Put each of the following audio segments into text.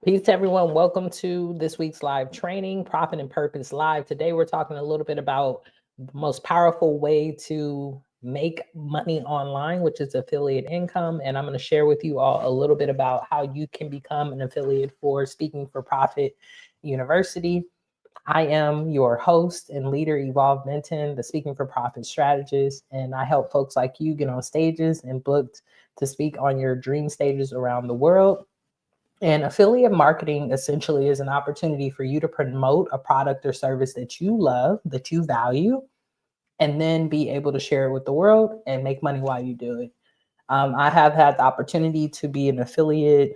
Peace, everyone. Welcome to this week's live training, Profit and Purpose Live. Today, we're talking a little bit about the most powerful way to make money online, which is affiliate income. And I'm going to share with you all a little bit about how you can become an affiliate for Speaking for Profit University. I am your host and leader, Evolve Benton, the Speaking for Profit strategist, and I help folks like you get on stages and booked to speak on your dream stages around the world. And affiliate marketing essentially is an opportunity for you to promote a product or service that you love, that you value, and then be able to share it with the world and make money while you do it. I have had the opportunity to be an affiliate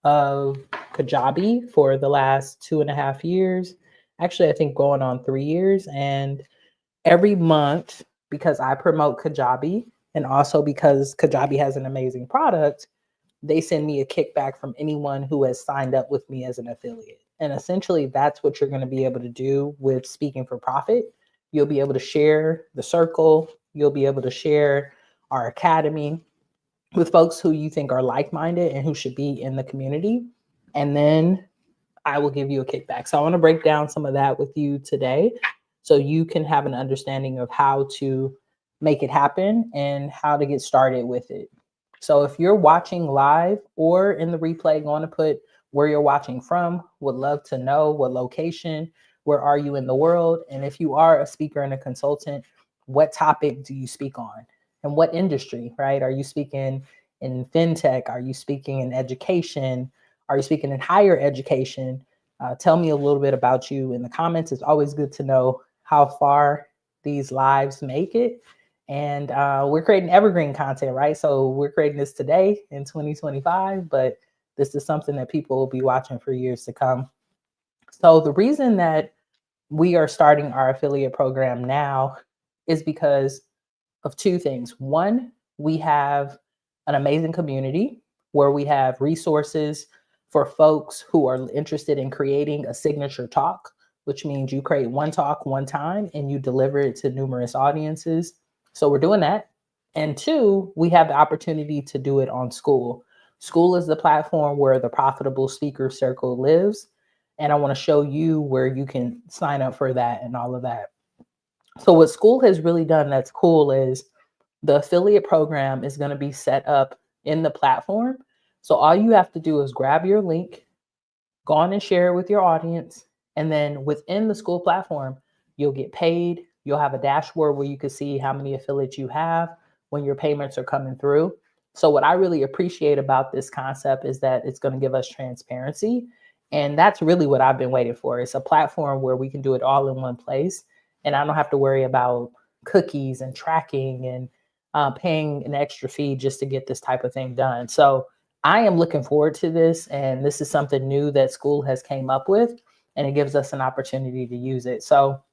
of Kajabi for the last 2.5 years. Actually, I think going on 3 years. And every month, because I promote Kajabi and also because Kajabi has an amazing product, they send me a kickback from anyone who has signed up with me as an affiliate. And essentially, that's what you're going to be able to do with Speaking for Profit. You'll be able to share the circle, you'll be able to share our academy with folks who you think are like minded and who should be in the community. And then I will give you a kickback. So I want to break down some of that with you today so you can have an understanding of how to make it happen and how to get started with it. So if you're watching live or in the replay, going to put where you're watching from, would love to know what location, where are you in the world? And if you are a speaker and a consultant, what topic do you speak on? And what industry, right? Are you speaking in fintech? Are you speaking in education? Are you speaking in higher education? Tell me a little bit about you in the comments. It's always good to know how far these lives make it. And we're creating evergreen content, right? So we're creating this today in 2025, but this is something that people will be watching for years to come. So the reason that we are starting our affiliate program now is because of two things. One, we have an amazing community where we have resources for folks who are interested in creating a signature talk, which means you create one talk one time and you deliver it to numerous audiences. So we're doing that. And two, we have the opportunity to do it on School. School is the platform where the Profitable Speaker Circle lives. And I want to show you where you can sign up for that and all of that. So what School has really done that's cool is the affiliate program is going to be set up in the platform. So all you have to do is grab your link, go on and share it with your audience. And then within the School platform, you'll get paid. You'll have a dashboard where you can see how many affiliates you have when your payments are coming through. So what I really appreciate about this concept is that it's going to give us transparency. And that's really what I've been waiting for. It's a platform where we can do it all in one place. And I don't have to worry about cookies and tracking and paying an extra fee just to get this type of thing done. So I am looking forward to this. And this is something new that School has came up with. And it gives us an opportunity to use it. So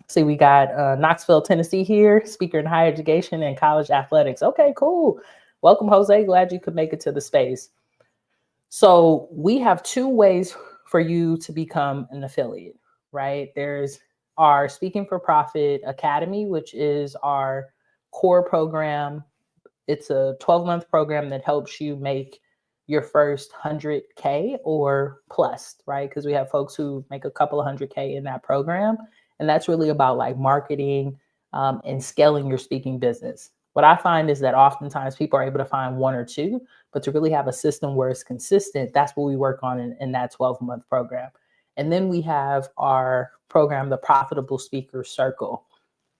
see, we got Knoxville, Tennessee here, speaker in higher education and college athletics. Okay, cool. Welcome, Jose. Glad you could make it to the space. So we have two ways for you to become an affiliate, right? There's our Speaking for Profit Academy, which is our core program. It's a 12-month program that helps you make your first 100K or plus, right? Because we have folks who make a couple of 100K in that program. And that's really about like marketing and scaling your speaking business. What I find is that oftentimes people are able to find one or two, but to really have a system where it's consistent, that's what we work on in that 12-month program. And then we have our program, the Profitable Speaker Circle.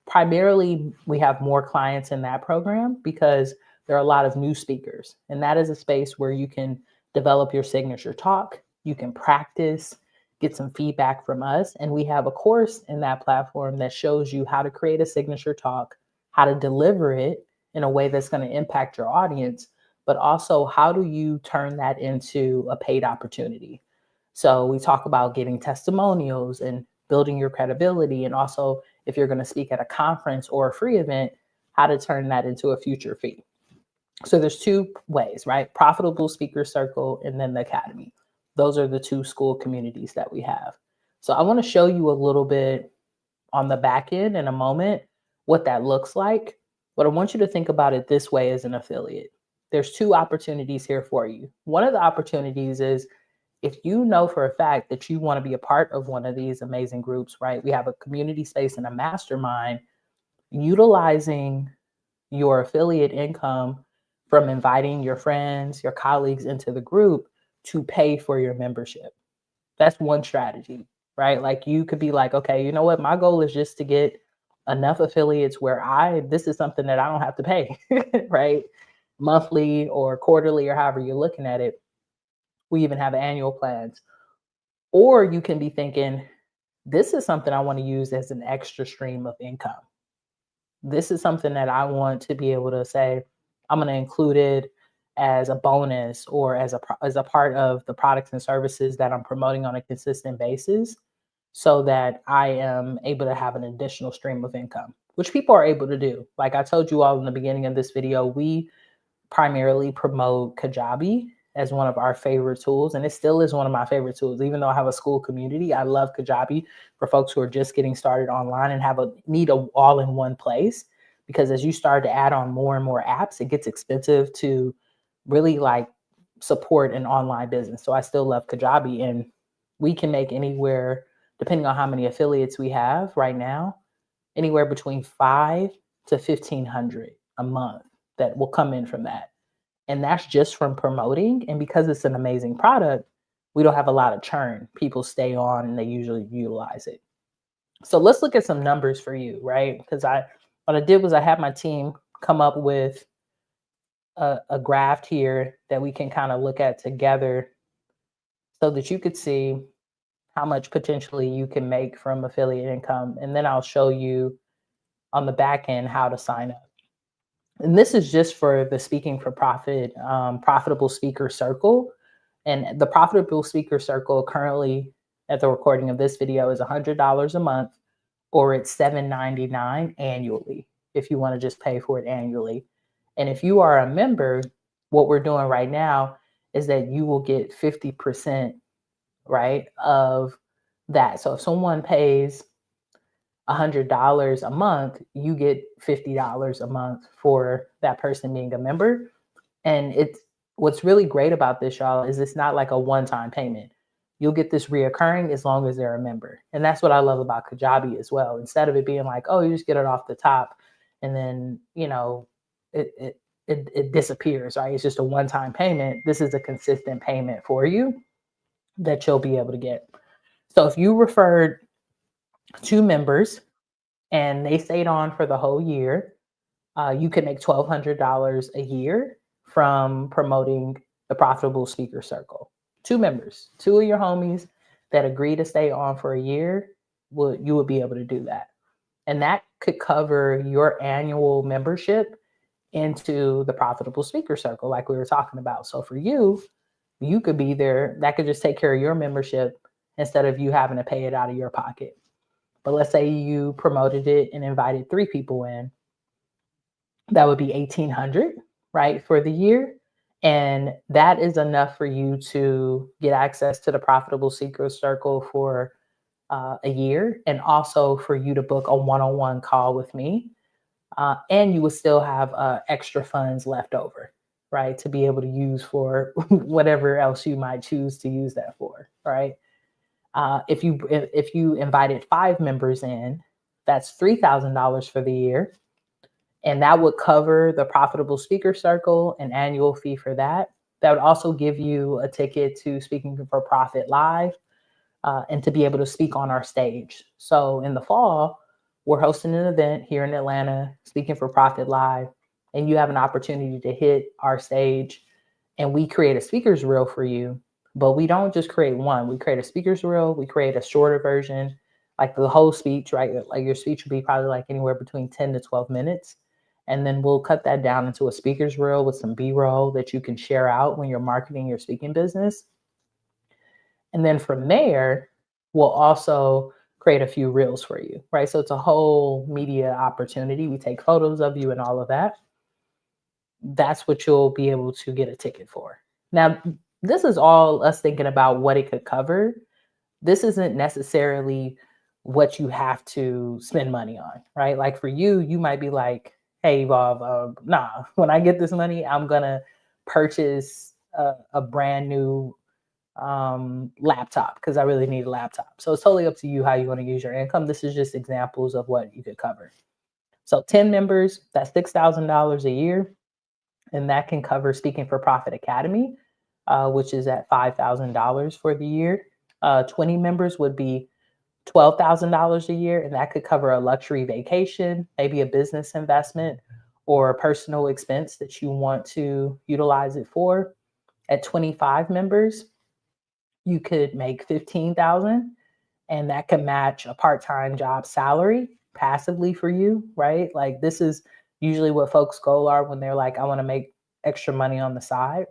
Primarily, we have more clients in that program because there are a lot of new speakers. And that is a space where you can develop your signature talk, you can practice, get some feedback from us. And we have a course in that platform that shows you how to create a signature talk, how to deliver it in a way that's going to impact your audience, but also how do you turn that into a paid opportunity. So we talk about getting testimonials and building your credibility. And also, if you're going to speak at a conference or a free event, how to turn that into a future fee. So there's two ways, right? Profitable Speaker Circle and then the Academy. Those are the two School communities that we have. So I want to show you a little bit on the back end in a moment what that looks like. But I want you to think about it this way as an affiliate. There's two opportunities here for you. One of the opportunities is If you know for a fact that you want to be a part of one of these amazing groups, right? We have a community space and a mastermind utilizing your affiliate income from inviting your friends, your colleagues into the group to pay for your membership. That's one strategy, right? Like you could be like, okay, you know what? My goal is just to get enough affiliates where this is something that I don't have to pay, right? Monthly or quarterly or however you're looking at it. We even have annual plans. Or you can be thinking, this is something I want to use as an extra stream of income. This is something that I want to be able to say, I'm going to include it as a bonus or as a part of the products and services that I'm promoting on a consistent basis so that I am able to have an additional stream of income, which people are able to do. Like I told you all in the beginning of this video, we primarily promote Kajabi as one of our favorite tools. And it still is one of my favorite tools. Even though I have a school community, I love Kajabi for folks who are just getting started online and need a all in one place. Because as you start to add on more and more apps, it gets expensive to really like support an online business. So I still love Kajabi, and we can make anywhere, depending on how many affiliates we have right now, anywhere between 5 to 1,500 a month that will come in from that. And that's just from promoting. And because it's an amazing product, we don't have a lot of churn. People stay on and they usually utilize it. So let's look at some numbers for you, right? Because what I did was I had my team come up with a graph here that we can kind of look at together so that you could see how much potentially you can make from affiliate income. And then I'll show you on the back end how to sign up. And this is just for the Speaking for Profit Profitable Speaker Circle. And the Profitable Speaker Circle currently at the recording of this video is $100 a month, or it's $7.99 annually if you want to just pay for it annually. And if you are a member, what we're doing right now is that you will get 50%, right, of that. So if someone pays $100 a month, you get $50 a month for that person being a member. And it's what's really great about this, y'all, is it's not like a one-time payment. You'll get this reoccurring as long as they're a member. And that's what I love about Kajabi as well. Instead of it being like, oh, you just get it off the top and then, you know, it disappears, right? It's just a one-time payment. This is a consistent payment for you that you'll be able to get. So if you referred 2 members and they stayed on for the whole year, you can make $1,200 a year from promoting the Profitable Speaker Circle. 2 members, 2 of your homies that agree to stay on for a year, you would be able to do that. And that could cover your annual membership into the Profitable Speaker Circle, like we were talking about. So for you, you could be there. That could just take care of your membership instead of you having to pay it out of your pocket. But let's say you promoted it and invited 3 people in. That would be $1,800, right, for the year. And that is enough for you to get access to the Profitable Speaker Circle for a year, and also for you to book a one-on-one call with me. And you would still have extra funds left over, right, to be able to use for whatever else you might choose to use that for, right? If you invited 5 members in, that's $3,000 for the year. And that would cover the Profitable Speaker Circle, an annual fee for that. That would also give you a ticket to Speaking for Profit Live, and to be able to speak on our stage. So in the fall, we're hosting an event here in Atlanta, Speaking for Profit Live, and you have an opportunity to hit our stage, and we create a speaker's reel for you. But we don't just create one. We create a speaker's reel. We create a shorter version, like the whole speech, right? Like your speech would be probably like anywhere between 10 to 12 minutes. And then we'll cut that down into a speaker's reel with some B-roll that you can share out when you're marketing your speaking business. And then from there, we'll also create a few reels for you, right? So it's a whole media opportunity. We take photos of you and all of that. That's what you'll be able to get a ticket for. Now, this is all us thinking about what it could cover. This isn't necessarily what you have to spend money on, right? Like for you, you might be like, hey, Evolve, nah, when I get this money, I'm going to purchase a brand new laptop because I really need a laptop. So it's totally up to you how you want to use your income. This is just examples of what you could cover. So 10 members, that's $6,000 a year. And that can cover Speaking for Profit Academy, which is at $5,000 for the year. 20 members would be $12,000 a year, and that could cover a luxury vacation, maybe a business investment, or a personal expense that you want to utilize it for. At 25 members, you could make 15,000, and that can match a part-time job salary passively for you, right? Like this is usually what folks' goal are when they're like, I want to make extra money on the side.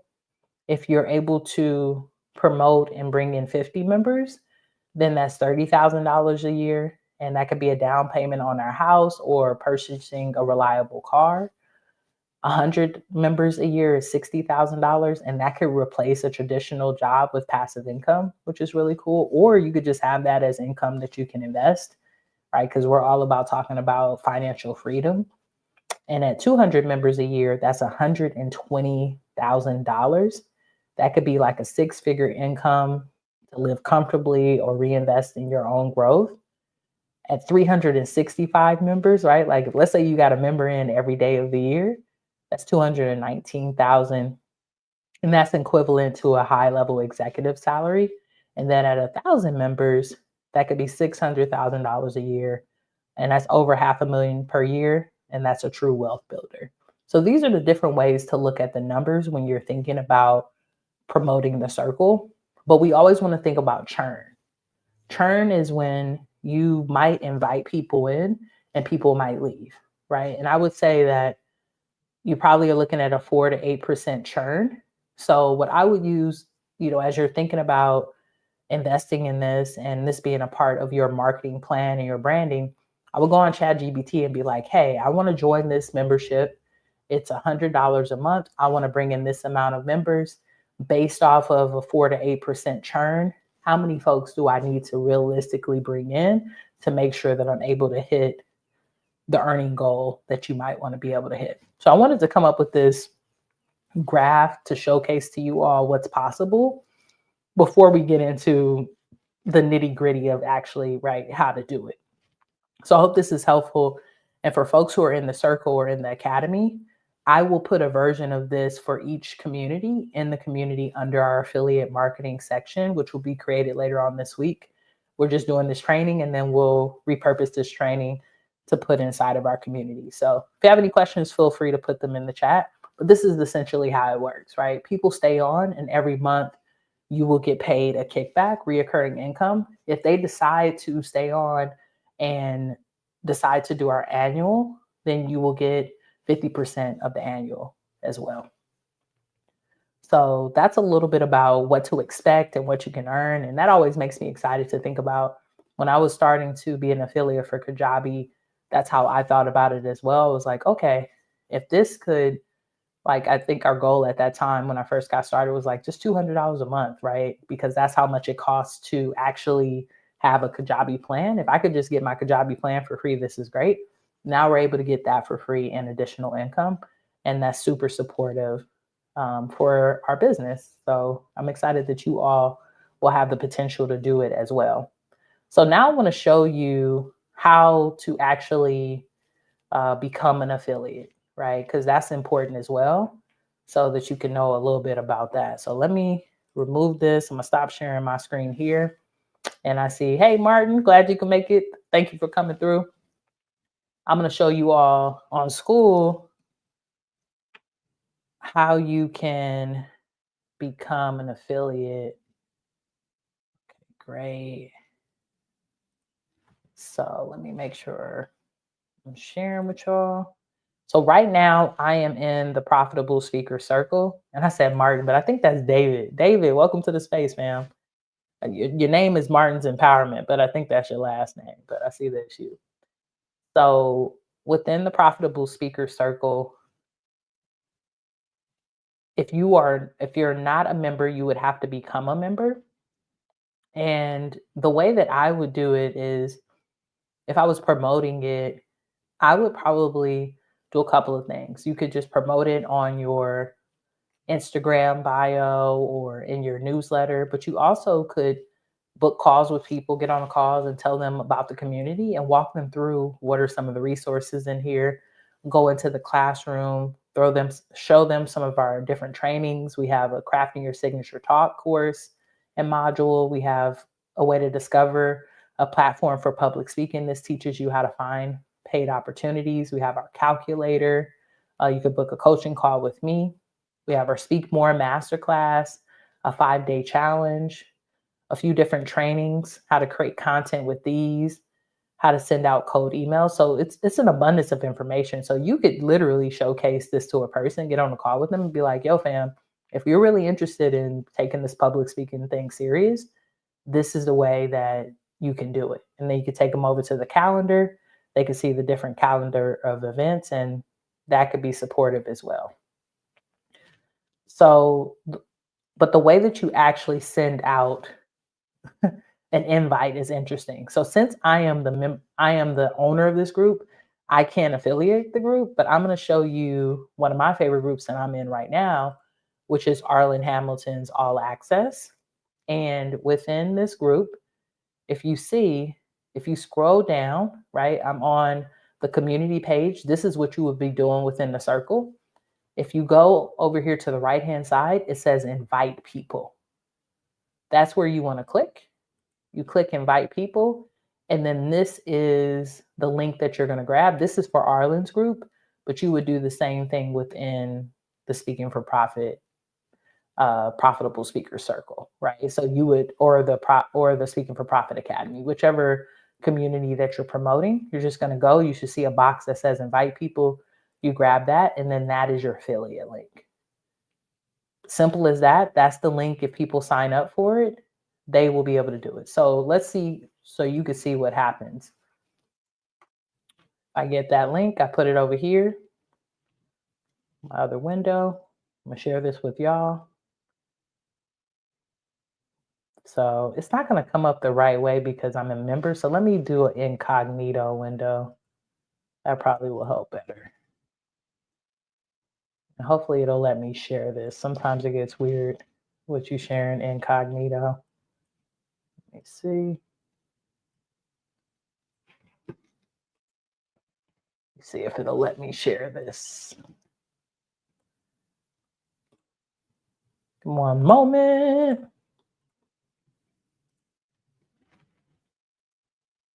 If you're able to promote and bring in 50 members, then that's $30,000 a year. And that could be a down payment on our house or purchasing a reliable car. 100 members a year is $60,000, and that could replace a traditional job with passive income, which is really cool. Or you could just have that as income that you can invest, right? Because we're all about talking about financial freedom. And at 200 members a year, that's $120,000. That could be like a six-figure income to live comfortably or reinvest in your own growth. At 365 members, right? Like let's say you got a member in every day of the year, that's 219,000, and that's equivalent to a high-level executive salary. And then at 1,000 members, that could be $600,000 a year, and that's over $500,000 per year, and that's a true wealth builder. So these are the different ways to look at the numbers when you're thinking about promoting the circle. But we always want to think about churn. Churn is when you might invite people in and people might leave, right? And I would say that you probably are looking at a 4 to 8% churn. So what I would use, as you're thinking about investing in this and this being a part of your marketing plan and your branding, I would go on ChatGPT and be like, hey, I want to join this membership. It's $100 a month. I want to bring in this amount of members based off of a 4 to 8% churn. How many folks do I need to realistically bring in to make sure that I'm able to hit the earning goal that you might want to be able to hit? So I wanted to come up with this graph to showcase to you all what's possible before we get into the nitty gritty of actually, right, how to do it. So I hope this is helpful. And for folks who are in the circle or in the academy, I will put a version of this for each community in the community under our affiliate marketing section, which will be created later on this week. We're just doing this training and then we'll repurpose this training to put inside of our community. So if you have any questions, feel free to put them in the chat. But this is essentially how it works, right? People stay on, and every month you will get paid a kickback, reoccurring income. If they decide to stay on and decide to do our annual, then you will get 50% of the annual as well. So that's a little bit about what to expect and what you can earn. And that always makes me excited to think about. When I was starting to be an affiliate for Kajabi, that's how I thought about it as well. It was like, okay, if this could, like, I think our goal at that time when I first got started was like just $200 a month, right? Because that's how much it costs to actually have a Kajabi plan. If I could just get my Kajabi plan for free, this is great. Now we're able to get that for free and additional income. And that's super supportive for our business. So I'm excited that you all will have the potential to do it as well. So now I want to show you how to actually become an affiliate, right? Because that's important as well, so that you can know a little bit about that. So let me remove this. I'm gonna stop sharing my screen here. And I see, hey, Martin, glad you can make it. Thank you for coming through. I'm gonna show you all on School how you can become an affiliate. Okay, great. So let me make sure I'm sharing with y'all. So right now I am in the Profitable Speaker Circle. And I said Martin, but I think that's David. David, welcome to the space, fam. Your name is Martin's Empowerment, but I think that's your last name. But I see that's you. So within the Profitable Speaker Circle, if you're not a member, you would have to become a member. And the way that I would do it is, if I was promoting it, I would probably do a couple of things. You could just promote it on your Instagram bio or in your newsletter, but you also could book calls with people, get on calls and tell them about the community and walk them through what are some of the resources in here. Go into the classroom, show them some of our different trainings. We have a crafting your signature talk course and module. We have a way to discover a platform for public speaking. This teaches you how to find paid opportunities. We have our calculator. You could book a coaching call with me. We have our Speak More Masterclass, a 5-day challenge, a few different trainings, how to create content with these, how to send out cold emails. So it's an abundance of information. So you could literally showcase this to a person, get on a call with them and be like, yo, fam, if you're really interested in taking this public speaking thing serious, this is the way that you can do it. And then you could take them over to the calendar. They could see the different calendar of events, and that could be supportive as well. So, but the way that you actually send out an invite is interesting. So since I am the owner of this group, I can't affiliate the group, but I'm going to show you one of my favorite groups that I'm in right now, which is Arlen Hamilton's All Access. And within this group, if you see, if you scroll down, right, I'm on the community page. This is what you would be doing within the circle. If you go over here to the right-hand side, it says invite people. That's where you want to click. You click invite people, and then this is the link that you're going to grab. This is for Arlen's group, but you would do the same thing within the Speaking for Profit profitable speaker circle, right? So you would, or the Speaking for Profit Academy, whichever community that you're promoting, you're just going to go. You should see a box that says invite people. You grab that, and then that is your affiliate link. Simple as that. That's the link. If people sign up for it, they will be able to do it. So let's see, so you can see what happens. I get that link, I put it over here, my other window. I'm gonna share this with y'all. So it's not gonna come up the right way because I'm a member. So let me do an incognito window. That probably will help better. And hopefully it'll let me share this. Sometimes it gets weird with you sharing incognito. Let me see. See if it'll let me share this. One moment.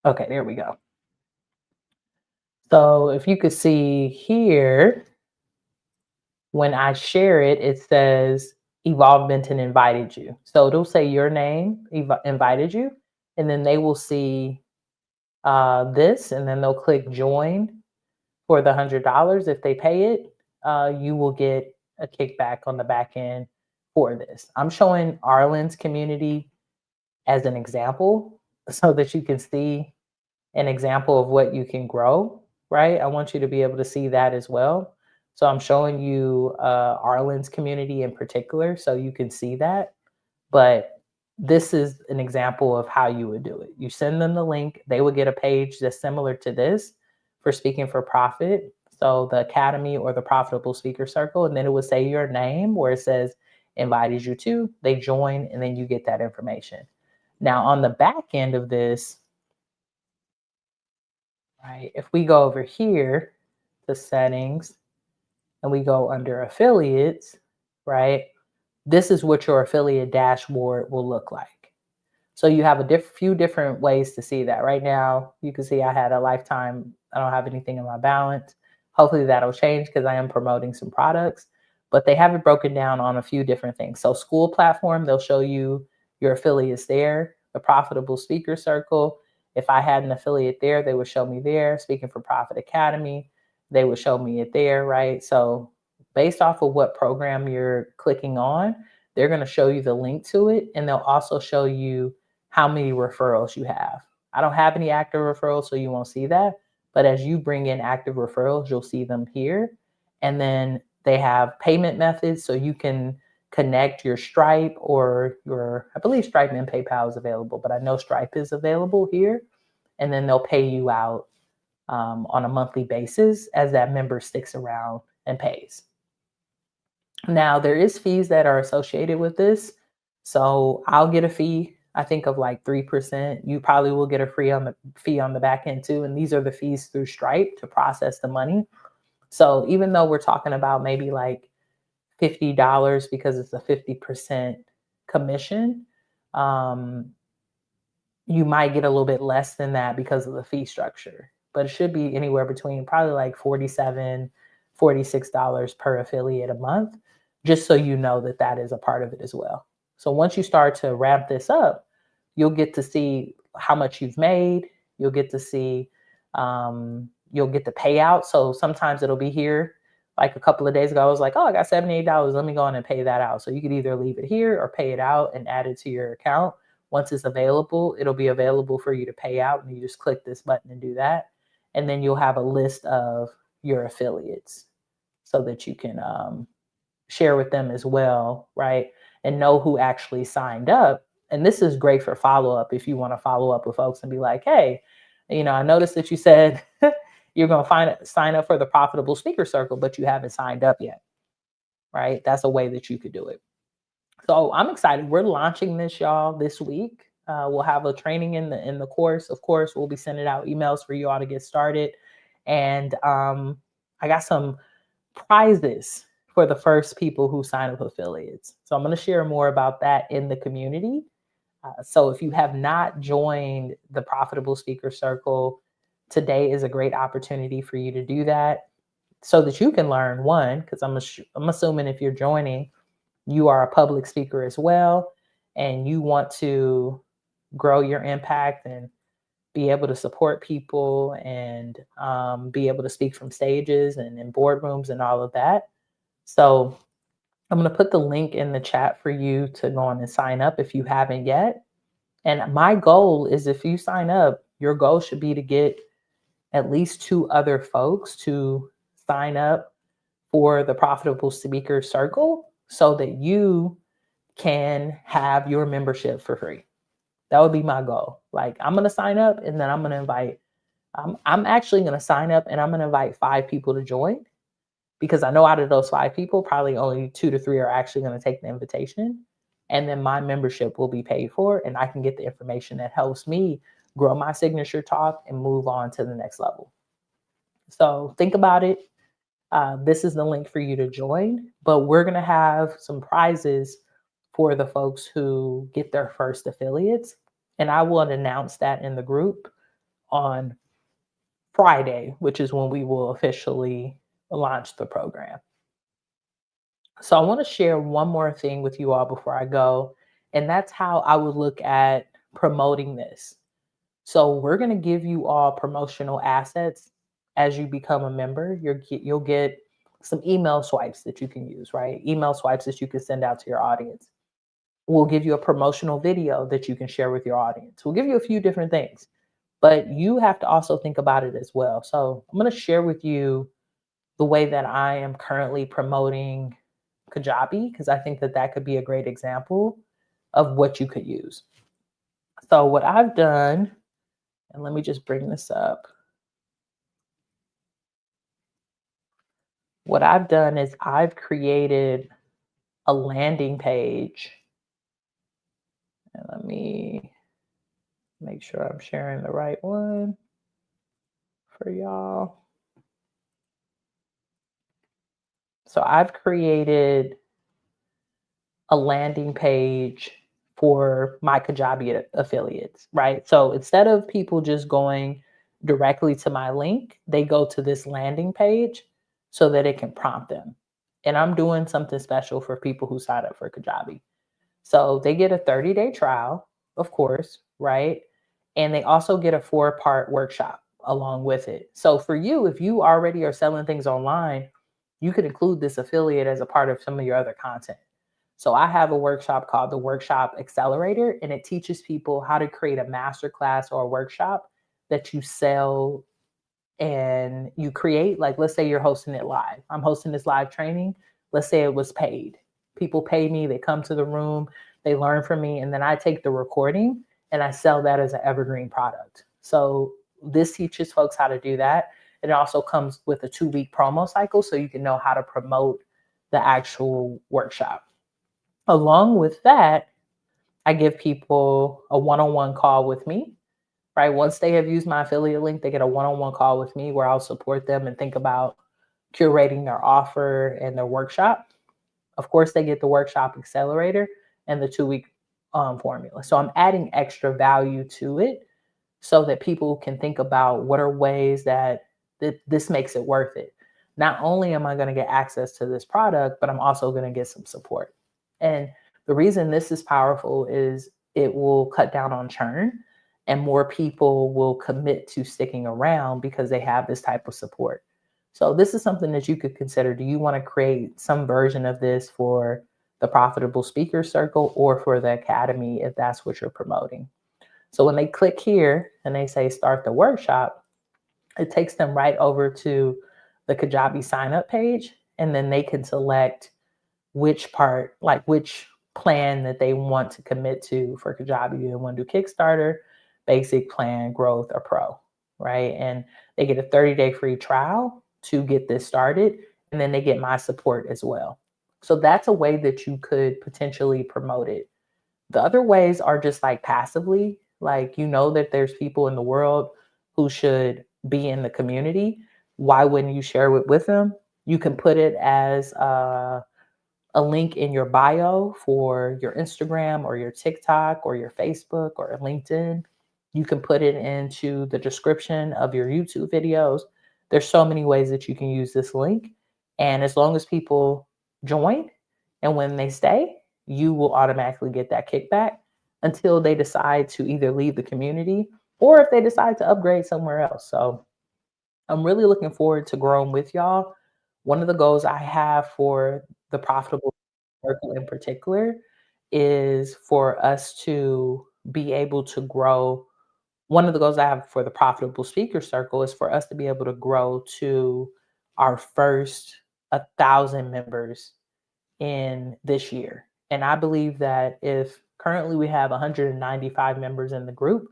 Okay, there we go. So if you could see here, when I share it, it says Evolve Benton invited you. So it'll say your name, invited you, and then they will see this, and then they'll click join for the $100. If they pay it, you will get a kickback on the back end for this. I'm showing Arlen's community as an example so that you can see an example of what you can grow, right? I want you to be able to see that as well. So I'm showing you Arlen's community in particular, so you can see that. But this is an example of how you would do it. You send them the link, they will get a page that's similar to this for Speaking for Profit. So the Academy or the Profitable Speaker Circle, and then it would say your name where it says invited you to, they join, and then you get that information. Now on the back end of this, right, if we go over here to settings and we go under affiliates, right, this is what your affiliate dashboard will look like. So you have a few different ways to see that. Right now, you can see I had a lifetime, I don't have anything in my balance. Hopefully that'll change because I am promoting some products, but they have it broken down on a few different things. So school platform, they'll show you your affiliates there. The Profitable Speaker Circle, if I had an affiliate there, they would show me there. Speaking for Profit Academy, they would show me it there, right? So based off of what program you're clicking on, they're going to show you the link to it, and they'll also show you how many referrals you have. I don't have any active referrals, so you won't see that. But as you bring in active referrals, you'll see them here. And then they have payment methods, so you can connect your Stripe or I believe Stripe and PayPal is available, but I know Stripe is available here. And then they'll pay you out on a monthly basis as that member sticks around and pays. Now, there is fees that are associated with this. So I'll get a fee, I think of like 3%. You probably will get a free on the fee on the back end too. And these are the fees through Stripe to process the money. So even though we're talking about maybe like $50 because it's a 50% commission, um, you might get a little bit less than that because of the fee structure. But it should be anywhere between probably like $47, $46 per affiliate a month, just so you know that that is a part of it as well. So once you start to ramp this up, you'll get to see how much you've made. You'll get to see, you'll get the payout. So sometimes it'll be here. Like a couple of days ago, I was like, oh, I got $78. Let me go in and pay that out. So you could either leave it here or pay it out and add it to your account. Once it's available, it'll be available for you to pay out, and you just click this button and do that. And then you'll have a list of your affiliates so that you can share with them as well, right? And know who actually signed up. And this is great for follow up if you want to follow up with folks and be like, hey, I noticed that you said you're going to sign up for the Profitable Speaker Circle, but you haven't signed up yet, right? That's a way that you could do it. So I'm excited. We're launching this, y'all, this week. We'll have a training in the course. Of course, we'll be sending out emails for you all to get started. And I got some prizes for the first people who sign up affiliates. So I'm going to share more about that in the community. So if you have not joined the Profitable Speaker Circle, today is a great opportunity for you to do that so that you can learn one, because I'm assuming if you're joining, you are a public speaker as well, and you want to grow your impact and be able to support people and be able to speak from stages and in boardrooms and all of that. So I'm going to put the link in the chat for you to go on and sign up if you haven't yet. And my goal is, if you sign up, your goal should be to get at least 2 other folks to sign up for the Profitable Speaker Circle so that you can have your membership for free. That would be my goal. Like, I'm going to sign up, and then I'm going to invite, I'm actually going to sign up and I'm going to invite 5 people to join, because I know out of those 5 people, probably only 2 to 3 are actually going to take the invitation. And then my membership will be paid for, and I can get the information that helps me grow my signature talk and move on to the next level. So think about it. This is the link for you to join, but we're going to have some prizes for the folks who get their first affiliates. And I will announce that in the group on Friday, which is when we will officially launch the program. So I want to share one more thing with you all before I go, and that's how I would look at promoting this. So we're going to give you all promotional assets as you become a member. You'll get some email swipes that you can use, right? Email swipes that you can send out to your audience. We'll give you a promotional video that you can share with your audience. We'll give you a few different things, but you have to also think about it as well. So I'm going to share with you the way that I am currently promoting Kajabi, because I think that that could be a great example of what you could use. So what I've done, and let me just bring this up. What I've done is I've created a landing page. And let me make sure I'm sharing the right one for y'all. So I've created a landing page for my Kajabi affiliates, right? So instead of people just going directly to my link, they go to this landing page so that it can prompt them. And I'm doing something special for people who sign up for Kajabi. So they get a 30-day trial, of course, right? And they also get a 4-part workshop along with it. So for you, if you already are selling things online, you could include this affiliate as a part of some of your other content. So I have a workshop called the Workshop Accelerator, and it teaches people how to create a masterclass or a workshop that you sell and you create. Like, let's say you're hosting it live. I'm hosting this live training. Let's say it was paid. People pay me, they come to the room, they learn from me, and then I take the recording and I sell that as an evergreen product. So this teaches folks how to do that. It also comes with a 2-week promo cycle, so you can know how to promote the actual workshop. Along with that, I give people a one-on-one call with me, right? Once they have used my affiliate link, they get a one-on-one call with me where I'll support them and think about curating their offer and their workshop. Of course, they get the workshop accelerator and the 2 week formula. So I'm adding extra value to it so that people can think about what are ways that this makes it worth it. Not only am I going to get access to this product, but I'm also going to get some support. And the reason this is powerful is it will cut down on churn and more people will commit to sticking around because they have this type of support. So this is something that you could consider. Do you want to create some version of this for the Profitable Speaker Circle or for the Academy if that's what you're promoting? So when they click here and they say start the workshop, it takes them right over to the Kajabi sign up page, and then they can select which part, like which plan that they want to commit to for Kajabi. They want to do Kickstarter, basic plan, growth, or pro, right? And they get a 30-day free trial to get this started, and then they get my support as well. So that's a way that you could potentially promote it. The other ways are just like passively, like you know that there's people in the world who should be in the community. Why wouldn't you share it with them? You can put it as a link in your bio for your Instagram or your TikTok or your Facebook or LinkedIn. You can put it into the description of your YouTube videos. There's so many ways that you can use this link. And as long as people join and when they stay, you will automatically get that kickback until they decide to either leave the community or if they decide to upgrade somewhere else. So I'm really looking forward to growing with y'all. One of the goals I have for the Profitable Circle in particular is for us to be able to grow. One of the goals I have for the Profitable Speaker Circle is for us to be able to grow to our first 1,000 members in this year. And I believe that if currently we have 195 members in the group,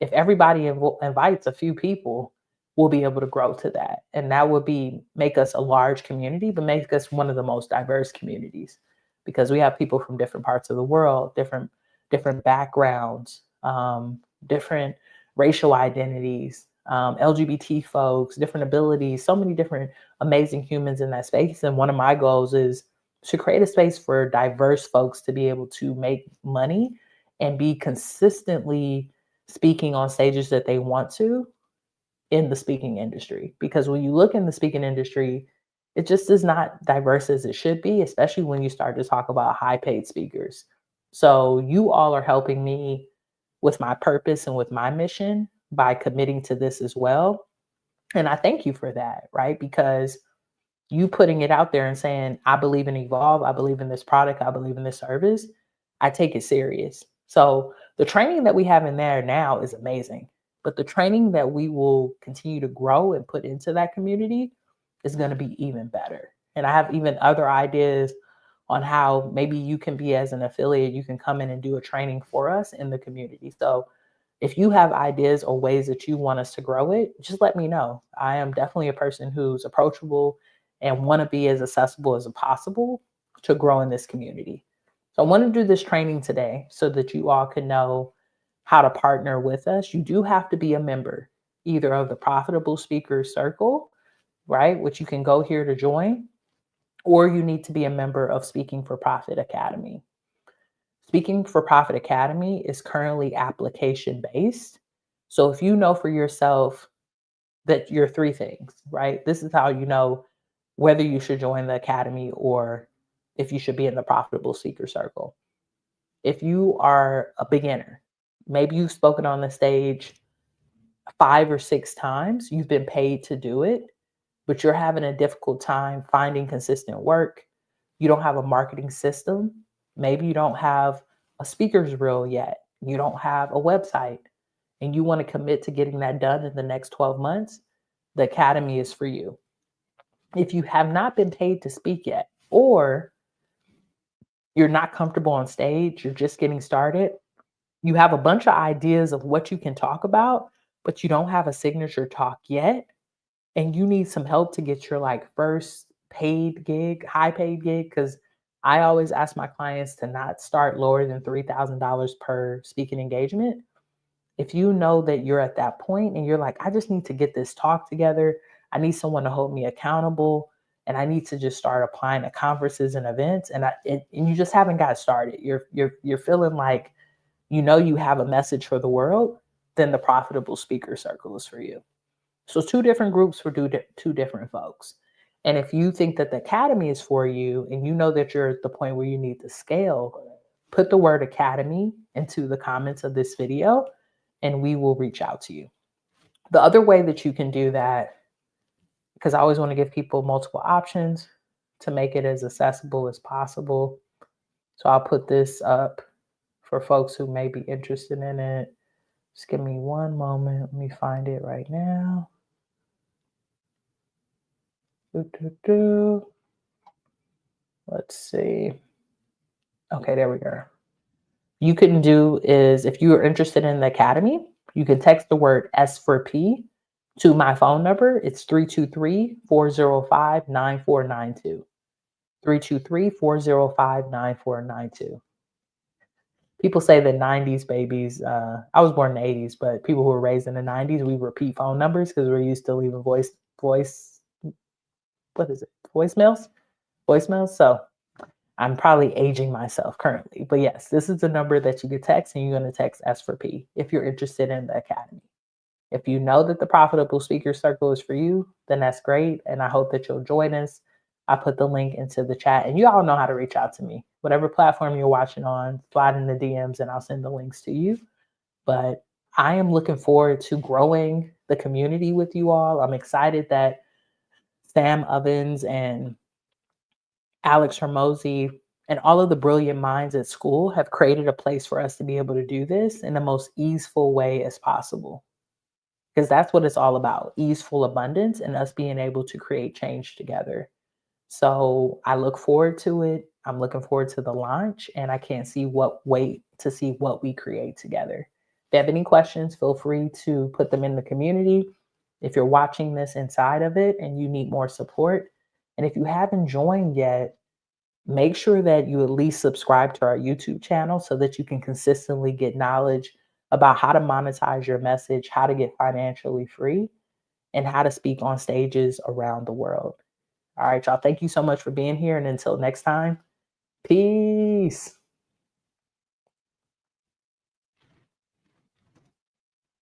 if everybody invites a few people, we'll be able to grow to that. And that would make us a large community, but make us one of the most diverse communities because we have people from different parts of the world, different backgrounds, different racial identities, LGBT folks, different abilities, so many different amazing humans in that space. And one of my goals is to create a space for diverse folks to be able to make money and be consistently speaking on stages that they want to in the speaking industry. Because when you look in the speaking industry, it just is not diverse as it should be, especially when you start to talk about high paid speakers. So you all are helping me with my purpose and with my mission by committing to this as well. And I thank you for that, right? Because you putting it out there and saying, I believe in Evolve, I believe in this product, I believe in this service, I take it serious. So the training that we have in there now is amazing, but the training that we will continue to grow and put into that community is going to be even better. And I have even other ideas on how maybe you can be as an affiliate, you can come in and do a training for us in the community. So if you have ideas or ways that you want us to grow it, just let me know. I am definitely a person who's approachable and want to be as accessible as possible to grow in this community. So I want to do this training today so that you all can know how to partner with us. You do have to be a member either of the Profitable Speaker Circle, right, which you can go here to join, or you need to be a member of Speaking for Profit Academy. Speaking for Profit Academy is currently application based. So if you know for yourself that you're three things, right? This is how you know whether you should join the academy or if you should be in the Profitable Speaker Circle. If you are a beginner, maybe you've spoken on the stage 5 or 6 times, you've been paid to do it, but you're having a difficult time finding consistent work. You don't have a marketing system. Maybe you don't have a speaker's reel yet. You don't have a website and you want to commit to getting that done in the next 12 months. The academy is for you. If you have not been paid to speak yet, or you're not comfortable on stage, you're just getting started, you have a bunch of ideas of what you can talk about, but you don't have a signature talk yet, and you need some help to get your like first paid gig, high paid gig, because I always ask my clients to not start lower than $3,000 per speaking engagement. If you know that you're at that point and you're like, I just need to get this talk together, I need someone to hold me accountable, and I need to just start applying to conferences and events, and you just haven't got started. You're feeling like you have a message for the world, then the profitable speaker circle is for you. So two different groups for two different folks. And if you think that the academy is for you and you know that you're at the point where you need to scale, put the word academy into the comments of this video and we will reach out to you. The other way that you can do that, because I always want to give people multiple options to make it as accessible as possible. So I'll put this up for folks who may be interested in it. Just give me one moment. Let me find it right now. Let's see. Okay, there we go. You can do is if you are interested in the academy, you can text the word S4P to my phone number. It's 323-405-9492. 323-405-9492. People say the 90s babies, I was born in the 80s, but people who were raised in the 90s, we repeat phone numbers because we're used to leaving voicemails. So I'm probably aging myself currently. But yes, this is the number that you could text, and you're going to text S4P if you're interested in the academy. If you know that the Profitable Speaker Circle is for you, then that's great. And I hope that you'll join us. I put the link into the chat, and you all know how to reach out to me. Whatever platform you're watching on, slide in the DMs and I'll send the links to you. But I am looking forward to growing the community with you all. I'm excited that Sam Ovens and Alex Hermosi and all of the brilliant minds at school have created a place for us to be able to do this in the most easeful way as possible. Because that's what it's all about, easeful abundance and us being able to create change together. So I look forward to it. I'm looking forward to the launch, and I can't wait to see what we create together. If you have any questions, feel free to put them in the community. If you're watching this inside of it and you need more support, and if you haven't joined yet, make sure that you at least subscribe to our YouTube channel so that you can consistently get knowledge about how to monetize your message, how to get financially free, and how to speak on stages around the world. All right, y'all. Thank you so much for being here. And until next time, peace.